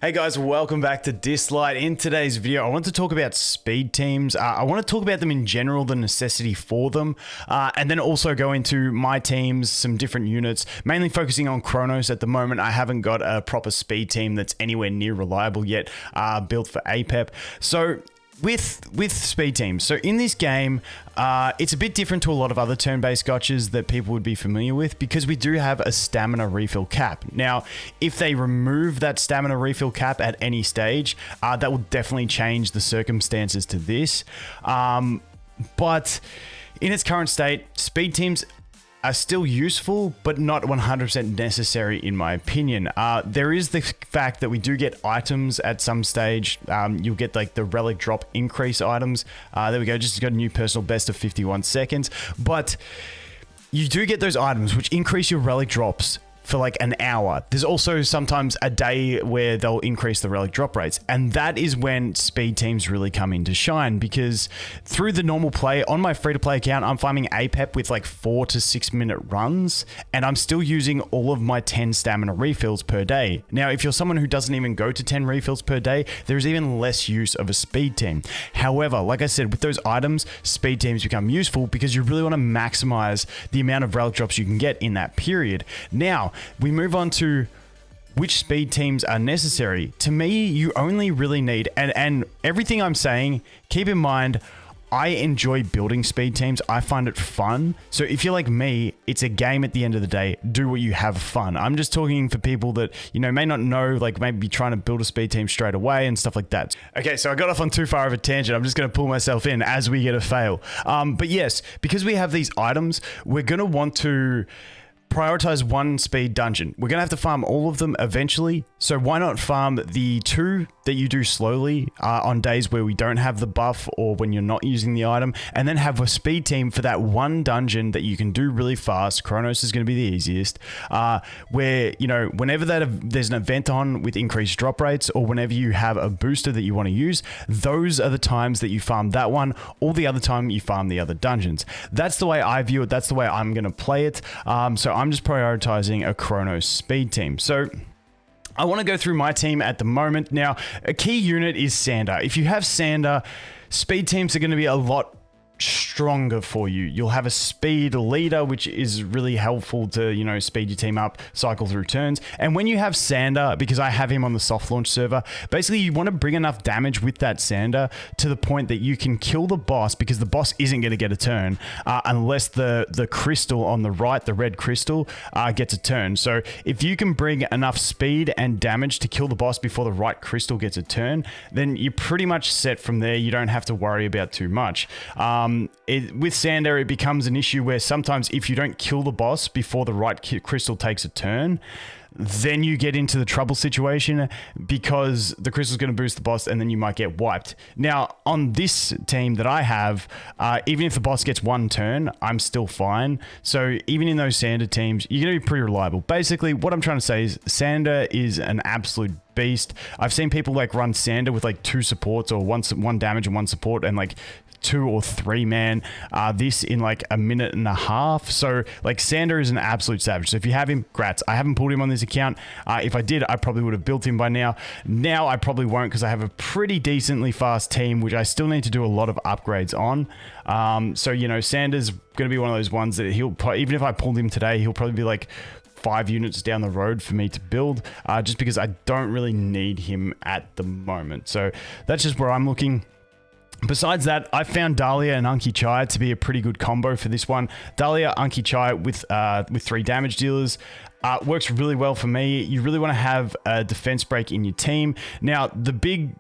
Hey guys, welcome back to Dislyte. In today's video, I want to talk about speed teams. I want to talk about them in general, the necessity for them, and then also go into my teams, some different units, mainly focusing on Kronos at the moment. I haven't got a proper speed team that's anywhere near reliable yet, built for APEP. So with speed teams, so in this game, it's a bit different to a lot of other turn-based gotchas that people would be familiar with because we do have a stamina refill cap. Now, if they remove that stamina refill cap at any stage, that will definitely change the circumstances to this. But in its current state, speed teams are still useful, but not 100% necessary in my opinion. There is the fact that we do get items at some stage. You'll get like the relic drop increase items. There we go, just got a new personal best of 51 seconds. But you do get those items which increase your relic drops for like an hour. There's also sometimes a day where they'll increase the relic drop rates. And that is when speed teams really come into shine, because through the normal play on my free-to-play account, I'm farming APEP with like 4 to 6 minute runs, and I'm still using all of my 10 stamina refills per day. Now, if you're someone who doesn't even go to 10 refills per day, there's even less use of a speed team. However, like I said, with those items, speed teams become useful because you really want to maximize the amount of relic drops you can get in that period. Now, we move on to which speed teams are necessary. To me, you only really need, and everything I'm saying, keep in mind, I enjoy building speed teams. I find it fun. So if you're like me, it's a game at the end of the day. Do what you have fun. I'm just talking for people that, you know, may not know, like maybe trying to build a speed team straight away and stuff like that. Okay, so I got off on too far of a tangent. I'm just going to pull myself in as we get a fail. But yes, because we have these items, we're going to want to prioritize one speed dungeon. We're going to have to farm all of them eventually. So why not farm the 2 that you do slowly on days where we don't have the buff or when you're not using the item, and then have a speed team for that one dungeon that you can do really fast. Kronos is going to be the easiest, where, you know, whenever there's an event on with increased drop rates, or whenever you have a booster that you want to use, those are the times that you farm that one. All the other time you farm the other dungeons. That's the way I view it. That's the way I'm going to play it. So I'm just prioritizing a Kronos speed team. So I want to go through my team at the moment. Now, a key unit is Sander. If you have Sander, speed teams are going to be a lot stronger for you. You'll have a speed leader, which is really helpful to, you know, speed your team up, cycle through turns. And when you have Sander, because I have him on the soft launch server, basically you want to bring enough damage with that Sander to the point that you can kill the boss, because the boss isn't going to get a turn unless the crystal on the right, the red crystal, gets a turn. So if you can bring enough speed and damage to kill the boss before the right crystal gets a turn, then you're pretty much set from there. You don't have to worry about too much. With Sander, it becomes an issue where sometimes if you don't kill the boss before the right crystal takes a turn, then you get into the trouble situation, because the crystal's going to boost the boss and then you might get wiped. Now, on this team that I have, even if the boss gets one turn, I'm still fine. So even in those Sander teams, you're going to be pretty reliable. Basically, what I'm trying to say is Sander is an absolute beast. I've seen people like run Sander with like 2 supports, or one damage and 1 support, and like 2 or 3 man, this in like a minute and a half. So like Sander is an absolute savage. So if you have him, grats. I haven't pulled him on this account. If I did, I probably would have built him by now. Now I probably won't, because I have a pretty decently fast team, which I still need to do a lot of upgrades on. So, you know, Sander's going to be one of those ones that even if I pulled him today, he'll probably be like 5 units down the road for me to build, just because I don't really need him at the moment. So that's just where I'm looking. Besides that, I found Dahlia and Unky Chai to be a pretty good combo for this one. Dahlia, Unky Chai with 3 damage dealers. Works really well for me. You really want to have a defense break in your team. Now, the big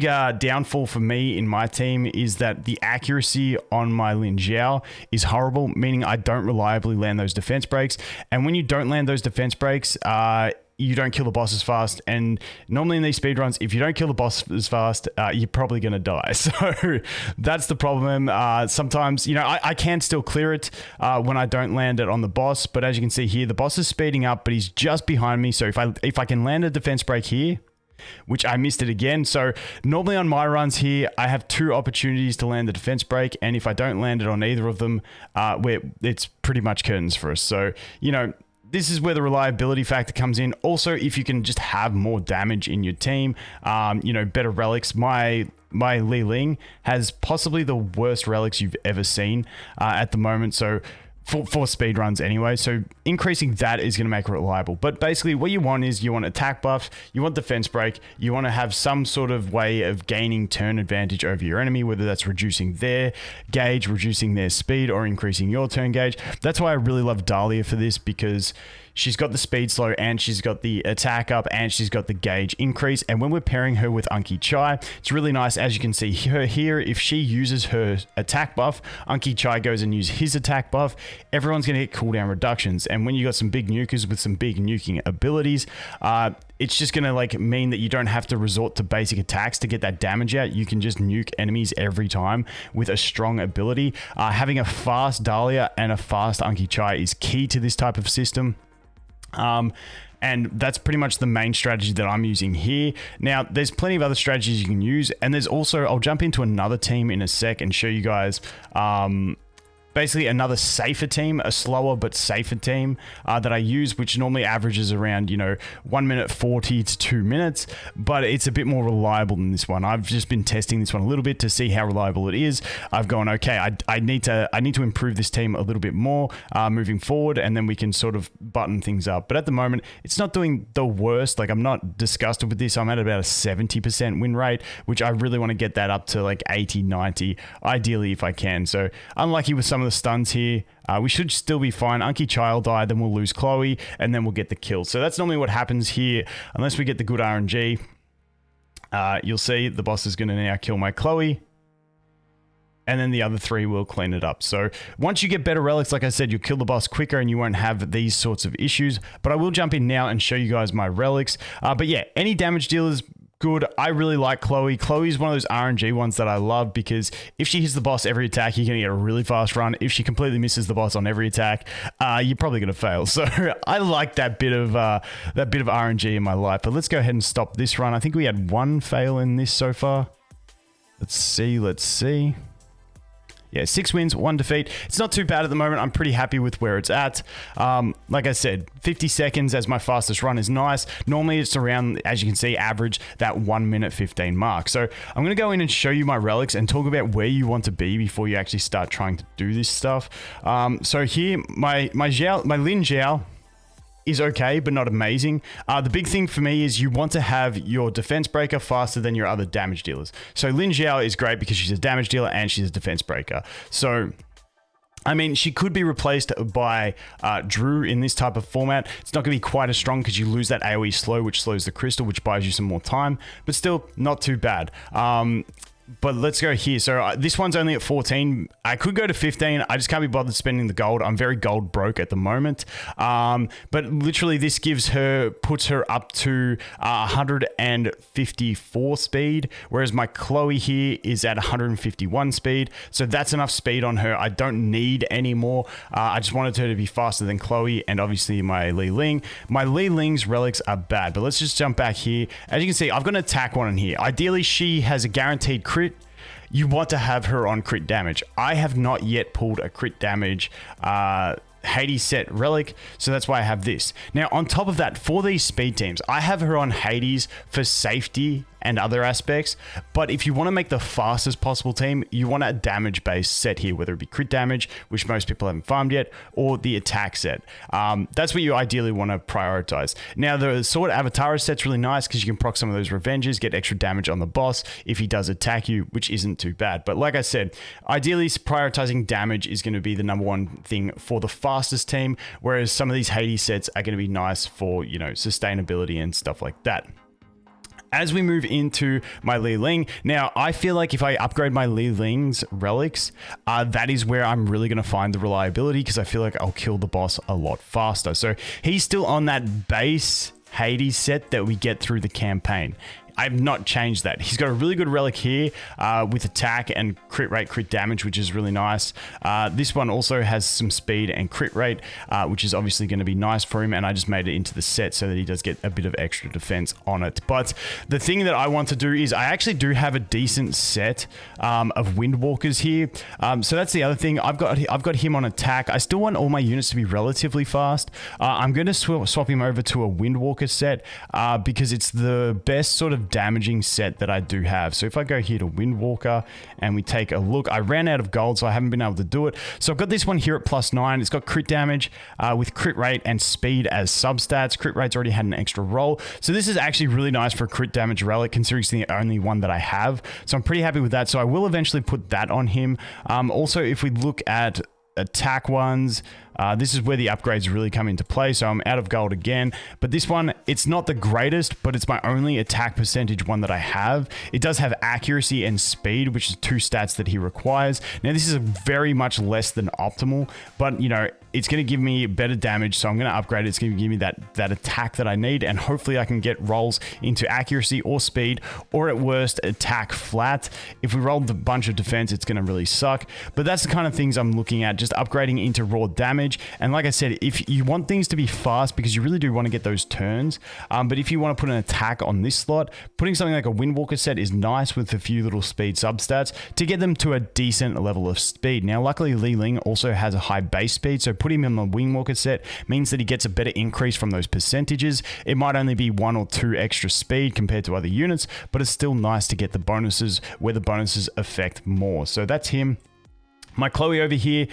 downfall for me in my team is that the accuracy on my Lin Jiao is horrible, meaning I don't reliably land those defense breaks. And when you don't land those defense breaks, you don't kill the boss as fast. And normally in these speedruns, if you don't kill the boss as fast, you're probably going to die. So that's the problem. Sometimes, you know, I can still clear it when I don't land it on the boss. But as you can see here, the boss is speeding up, but he's just behind me. So if I can land a defense break here, which I missed it again. So normally on my runs here, I have 2 opportunities to land the defense break. And if I don't land it on either of them, it's pretty much curtains for us. So, you know, this is where the reliability factor comes in. Also, if you can just have more damage in your team, you know, better relics. My Li Ling has possibly the worst relics you've ever seen at the moment. So for speed runs anyway, so increasing that is going to make it reliable. But basically what you want is you want attack buffs, you want defense break, you want to have some sort of way of gaining turn advantage over your enemy, whether that's reducing their gauge, reducing their speed, or increasing your turn gauge. That's why I really love Dahlia for this, because she's got the speed slow, and she's got the attack up, and she's got the gauge increase. And when we're pairing her with Unki Chai, it's really nice. As you can see her here, if she uses her attack buff, Unki Chai goes and uses his attack buff, everyone's going to get cooldown reductions. And when you got some big nukers with some big nuking abilities, it's just going to like mean that you don't have to resort to basic attacks to get that damage out. You can just nuke enemies every time with a strong ability. Having a fast Dahlia and a fast Unki Chai is key to this type of system. And that's pretty much the main strategy that I'm using here. Now, there's plenty of other strategies you can use, and there's also, I'll jump into another team in a sec and show you guys basically another safer team, a slower but safer team that I use, which normally averages around, you know, 1 minute 40 to 2 minutes, but it's a bit more reliable than this one. I've just been testing this one a little bit to see how reliable it is. I've gone, okay, I need to improve this team a little bit more moving forward, and then we can sort of button things up. But at the moment, it's not doing the worst. Like, I'm not disgusted with this. I'm at about a 70% win rate, which I really want to get that up to like 80, 90, ideally if I can. So unlucky with some of the stuns here. We should still be fine. Unki Chai will die, then we'll lose Chloe, and then we'll get the kill. So that's normally what happens here, unless we get the good RNG. You'll see the boss is going to now kill my Chloe, and then the other three will clean it up. So once you get better relics, like I said, you'll kill the boss quicker and you won't have these sorts of issues. But I will jump in now and show you guys my relics. But yeah, any damage dealers, good. I really like Chloe. Chloe's one of those RNG ones that I love, because if she hits the boss every attack, you're going to get a really fast run. If she completely misses the boss on every attack, you're probably going to fail. So I like that bit of RNG in my life. But let's go ahead and stop this run. I think we had one fail in this so far. Let's see. Yeah, 6 wins, 1 defeat. It's not too bad at the moment. I'm pretty happy with where it's at. Like I said, 50 seconds as my fastest run is nice. Normally it's around, as you can see, average that 1 minute 15 mark. So I'm going to go in and show you my relics and talk about where you want to be before you actually start trying to do this stuff. So here, my Lin Xiao is okay, but not amazing. The big thing for me is you want to have your defense breaker faster than your other damage dealers. So Lin Xiao is great because she's a damage dealer and she's a defense breaker. So I mean, she could be replaced by Drew in this type of format. It's not going to be quite as strong because you lose that AoE slow, which slows the crystal, which buys you some more time, but still not too bad. But let's go here. So this one's only at 14. I could go to 15. I just can't be bothered spending the gold. I'm very gold broke at the moment. But literally this puts her up to 154 speed, whereas my Chloe here is at 151 speed. So that's enough speed on her. I don't need any more. I just wanted her to be faster than Chloe, and obviously my Li Ling. My Li Ling's relics are bad, but let's just jump back here. As you can see, I've got an attack one in here. Ideally, she has a guaranteed crit. You want to have her on crit damage. I have not yet pulled a crit damage Hades set relic, so that's why I have this. Now, on top of that, for these speed teams, I have her on Hades for safety and other aspects, but if you want to make the fastest possible team, you want a damage based set here, whether it be crit damage, which most people haven't farmed yet, or the attack set. That's what you ideally want to prioritize. Now, the Sword Avatar set's really nice because you can proc some of those revenges, get extra damage on the boss if he does attack you, which isn't too bad. But like I said, ideally prioritizing damage is going to be the #1 thing for the fastest team, whereas some of these Hades sets are going to be nice for, you know, sustainability and stuff like that. As we move into my Li Ling, now I feel like if I upgrade my Li Ling's relics, that is where I'm really going to find the reliability, because I feel like I'll kill the boss a lot faster. So he's still on that base Hades set that we get through the campaign. I've not changed that. He's got a really good relic here with attack and crit rate, crit damage, which is really nice. This one also has some speed and crit rate, which is obviously going to be nice for him, and I just made it into the set so that he does get a bit of extra defense on it. But the thing that I want to do is I actually do have a decent set of Windwalkers here. So that's the other thing. I've got him on attack. I still want all my units to be relatively fast. I'm going to swap him over to a Windwalker set because it's the best sort of damaging set that I do have. So if I go here to Windwalker and we take a look, I ran out of gold, so I haven't been able to do it. So I've got this one here at +9. It's got crit damage with crit rate and speed as substats. Crit rate's already had an extra roll. So this is actually really nice for a crit damage relic, considering it's the only one that I have. So I'm pretty happy with that. So I will eventually put that on him. Also, if we look at attack ones, this is where the upgrades really come into play. So I'm out of gold again, but this one, it's not the greatest, but it's my only attack percentage one that I have. It does have accuracy and speed, which is 2 stats that he requires. Now this is very much less than optimal, but you know, it's going to give me better damage, so I'm going to upgrade it. It's going to give me that attack that I need, and hopefully I can get rolls into accuracy or speed, or at worst attack flat. If we rolled a bunch of defense, it's going to really suck, but that's the kind of things I'm looking at, just upgrading into raw damage. And like I said, if you want things to be fast, because you really do want to get those turns, but if you want to put an attack on this slot, putting something like a Windwalker set is nice with a few little speed substats to get them to a decent level of speed. Now luckily Li Ling also has a high base speed, so putting him on the Windwalker set means that he gets a better increase from those percentages. It might only be 1 or 2 extra speed compared to other units, but it's still nice to get the bonuses where the bonuses affect more. So that's him. My Chloe over here,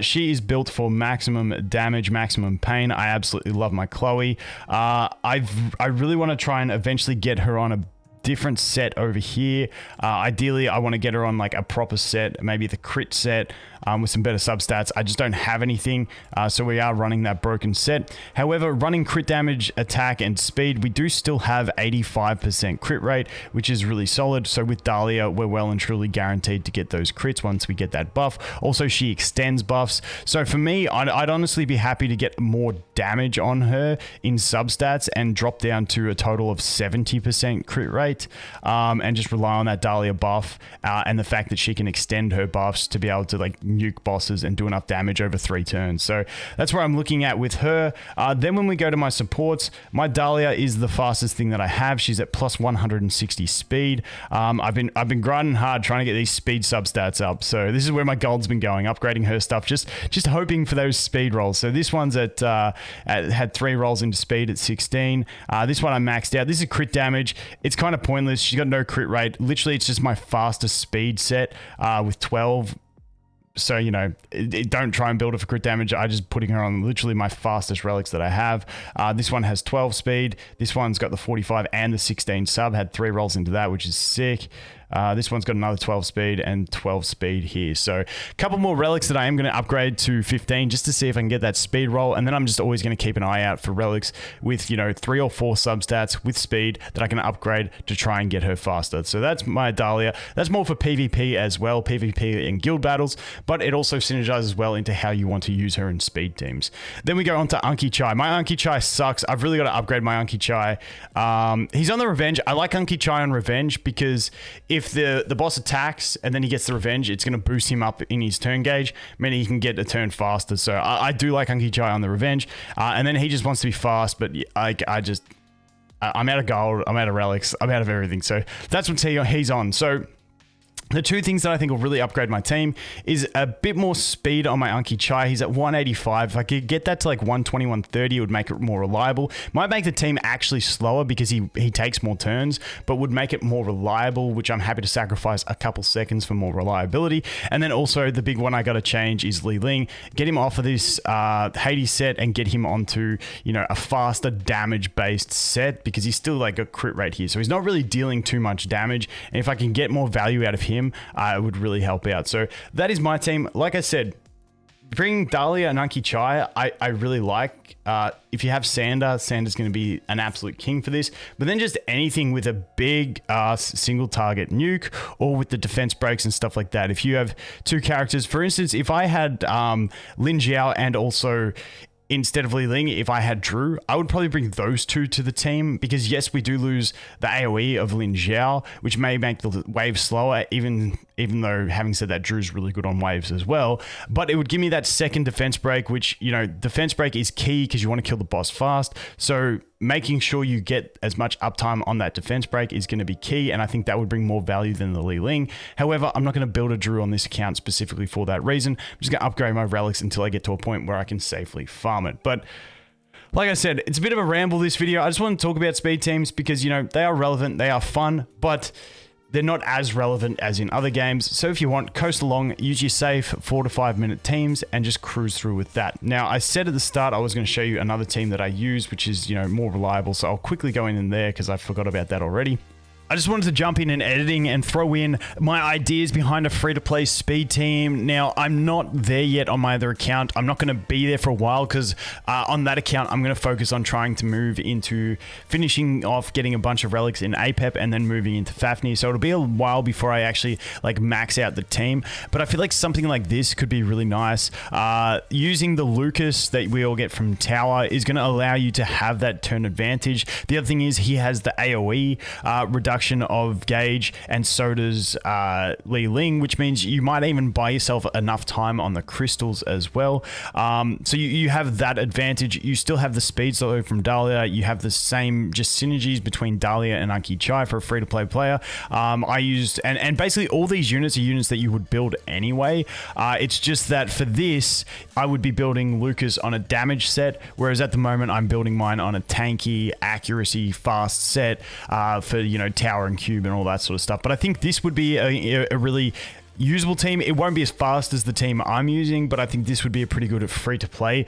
she is built for maximum damage, maximum pain. I absolutely love my Chloe. I really want to try and eventually get her on a different set over here. Ideally, I want to get her on like a proper set, maybe the crit set with some better substats. I just don't have anything, so we are running that broken set. However, running crit damage, attack, and speed, we do still have 85% crit rate, which is really solid. So with Dahlia, we're well and truly guaranteed to get those crits once we get that buff. Also, she extends buffs. So for me, I'd honestly be happy to get more damage on her in substats and drop down to a total of 70% crit rate, and just rely on that Dahlia buff and the fact that she can extend her buffs to be able to like nuke bosses and do enough damage over 3 turns. So that's where I'm looking at with her. Then when we go to my supports, my Dahlia is the fastest thing that I have. She's at plus 160 speed. I've been grinding hard trying to get these speed substats up. So this is where my gold's been going, upgrading her stuff, just hoping for those speed rolls. So this one's had 3 rolls into speed at 16. This one I maxed out. This is crit damage. It's kind of pointless. She's got no crit rate. Literally, it's just my fastest speed set with 12. So, you know, don't try and build it for crit damage. I just putting her on literally my fastest relics that I have. This one has 12 speed. This one's got the 45 and the 16 sub. Had 3 rolls into that, which is sick. This one's got another 12 speed and 12 speed here. So a couple more relics that I am going to upgrade to 15 just to see if I can get that speed roll. And then I'm just always going to keep an eye out for relics with, you know, 3 or 4 substats with speed that I can upgrade to try and get her faster. So that's my Dahlia. That's more for PvP as well, PvP and guild battles, but it also synergizes well into how you want to use her in speed teams. Then we go on to Unki Chai. My Unki Chai sucks. I've really got to upgrade my Unki Chai. He's on the Revenge. I like Unki Chai on Revenge because if the boss attacks and then he gets the revenge, it's going to boost him up in his turn gauge, meaning he can get a turn faster. So I do like Unki Chai on the revenge. And then he just wants to be fast, but I'm out of gold, I'm out of relics, I'm out of everything. So that's what he's on. So the 2 things that I think will really upgrade my team is a bit more speed on my Unki Chai. He's at 185. If I could get that to like 120, 130, it would make it more reliable. Might make the team actually slower because he takes more turns, but would make it more reliable, which I'm happy to sacrifice a couple seconds for more reliability. And then also the big one I got to change is Li Ling. Get him off of this Hades set and get him onto, you know, a faster damage-based set because he's still like a crit rate here. So he's not really dealing too much damage. And if I can get more value out of him, it would really help out. So that is my team. Like I said, bringing Dahlia and Unki Chai, I really like. If you have Sander's going to be an absolute king for this. But then just anything with a big single target nuke or with the defense breaks and stuff like that. If you have 2 characters, for instance, if I had Lin Jiao and also instead of Li Ling, if I had Drew, I would probably bring those two to the team because yes, we do lose the AoE of Lin Xiao, which may make the waves slower, even though having said that, Drew's really good on waves as well. But it would give me that second defense break, which, you know, defense break is key because you want to kill the boss fast. So making sure you get as much uptime on that defense break is going to be key, and I think that would bring more value than the Li Ling. However, I'm not going to build a Drew on this account specifically for that reason. I'm just going to upgrade my relics until I get to a point where I can safely farm it. But like I said, it's a bit of a ramble this video. I just want to talk about speed teams because, you know, they are relevant, they are fun, but they're not as relevant as in other games. So if you want, coast along, use your safe 4 to 5 minute teams and just cruise through with that. Now, I said at the start I was going to show you another team that I use, which is, you know, more reliable. So I'll quickly go in there because I forgot about that already. I just wanted to jump in editing and throw in my ideas behind a free-to-play speed team. Now, I'm not there yet on my other account. I'm not going to be there for a while because on that account, I'm going to focus on trying to move into finishing off getting a bunch of relics in APEP and then moving into Fafnir. So it'll be a while before I actually like max out the team. But I feel like something like this could be really nice. Using the Lucas that we all get from Tower is going to allow you to have that turn advantage. The other thing is he has the AoE reduction of gauge, and so does Li Ling, which means you might even buy yourself enough time on the crystals as well. So you have that advantage. You still have the speed though from Dahlia. You have the same just synergies between Dahlia and Anki Chai for a free-to-play player. I used, and basically all these units are units that you would build anyway. It's just that for this, I would be building Lucas on a damage set, whereas at the moment I'm building mine on a tanky, accuracy, fast set for, you know, tower and cube and all that sort of stuff. But I think this would be a really usable team. It won't be as fast as the team I'm using, but I think this would be a pretty good free-to-play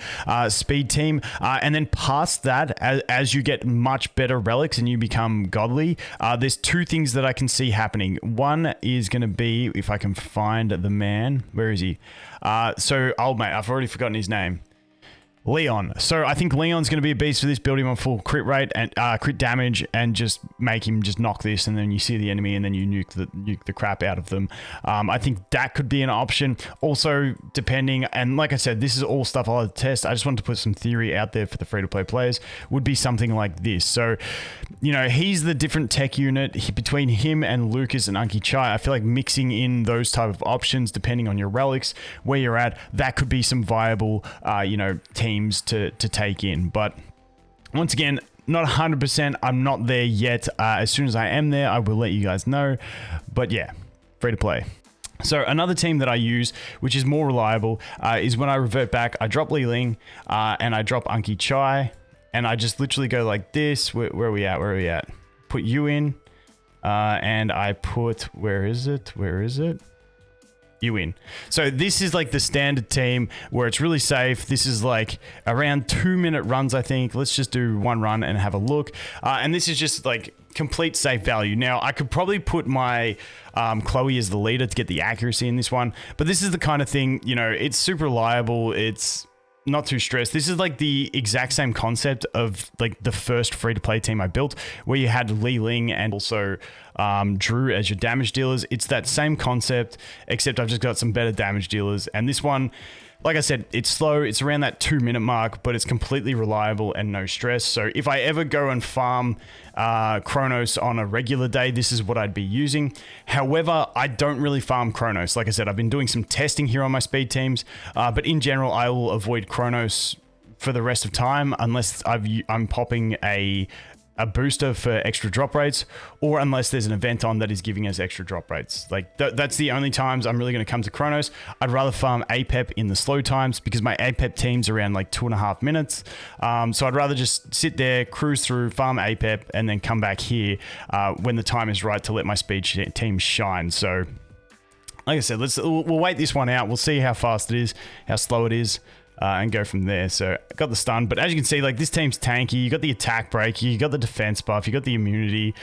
speed team. And then past that, as you get much better relics and you become godly, there's two things that I can see happening. One is going to be, if I can find the man, where is he? So, old mate, I've already forgotten his name. Leon. So I think Leon's going to be a beast for this. Build him on full crit rate and crit damage, and just make him just knock this, and then you see the enemy, and then you nuke the crap out of them. I think that could be an option. Also, depending, and like I said, this is all stuff I'll test. I just wanted to put some theory out there for the free-to-play players. Would be something like this. So, you know, he's the different tech unit between him and Lucas and Anki Chai. I feel like mixing in those type of options, depending on your relics, where you're at, that could be some viable, you know, teams to take in. But once again, not 100%. I'm not there yet. As soon as I am there, I will let you guys know. But yeah, free to play. So another team that I use, which is more reliable, is when I revert back, I drop Li Ling and I drop Anki Chai, and I just literally go like this. Where are we at? Where are we at? Put you in, and I put, where is it? You win. So this is like the standard team where it's really safe. This is like around 2-minute runs, I think. Let's just do one run and have a look. And this is just like complete safe value. Now, I could probably put my Chloe as the leader to get the accuracy in this one, but this is the kind of thing, you know, it's super reliable. It's not too stressed. This is like the exact same concept of like the first free-to-play team I built, where you had Li Ling and also Drew as your damage dealers. It's that same concept, except I've just got some better damage dealers. And this one, like I said, it's slow. It's around that 2-minute mark, but it's completely reliable and no stress. So if I ever go and farm Kronos on a regular day, this is what I'd be using. However, I don't really farm Kronos. Like I said, I've been doing some testing here on my speed teams, but in general, I will avoid Kronos for the rest of time unless I'm popping a booster for extra drop rates, or unless there's an event on that is giving us extra drop rates. Like that's the only times I'm really going to come to Kronos. I'd rather farm APEP in the slow times because my APEP team's around like 2.5 minutes. So I'd rather just sit there, cruise through, farm APEP, and then come back here when the time is right to let my speed team shine. So like I said, we'll wait this one out. We'll see how fast it is, how slow it is. And go from there. So I got the stun, but as you can see, like this team's tanky. You got the attack break, you got the defense buff, you got the immunity,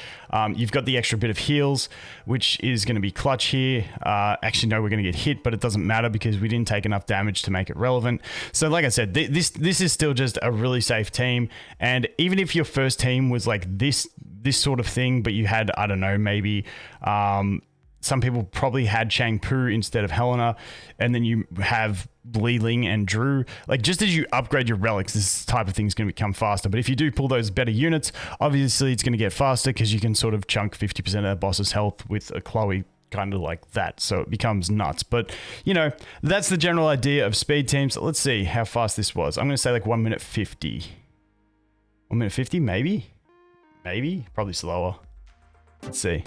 you've got the extra bit of heals, which is going to be clutch here. Actually, no, we're going to get hit, but it doesn't matter because we didn't take enough damage to make it relevant. So like I said, this is still just a really safe team. And even if your first team was like this sort of thing, but you had, I don't know, maybe some people probably had Changpu instead of Helena, and then you have Bleeding and Drew, like just as you upgrade your relics, this type of thing is going to become faster. But if you do pull those better units, obviously it's going to get faster because you can sort of chunk 50% of that boss's health with a Chloe, kind of like that. So it becomes nuts. But you know, that's the general idea of speed teams. Let's see how fast this was. I'm going to say like 1 minute 50. 1 minute 50, maybe? Maybe? Probably slower. Let's see.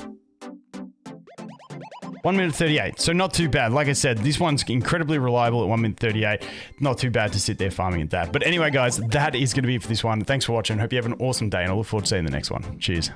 1 minute 38. So not too bad. Like I said, this one's incredibly reliable at 1 minute 38. Not too bad to sit there farming at that. But anyway, guys, that is going to be it for this one. Thanks for watching. Hope you have an awesome day, and I look forward to seeing the next one. Cheers.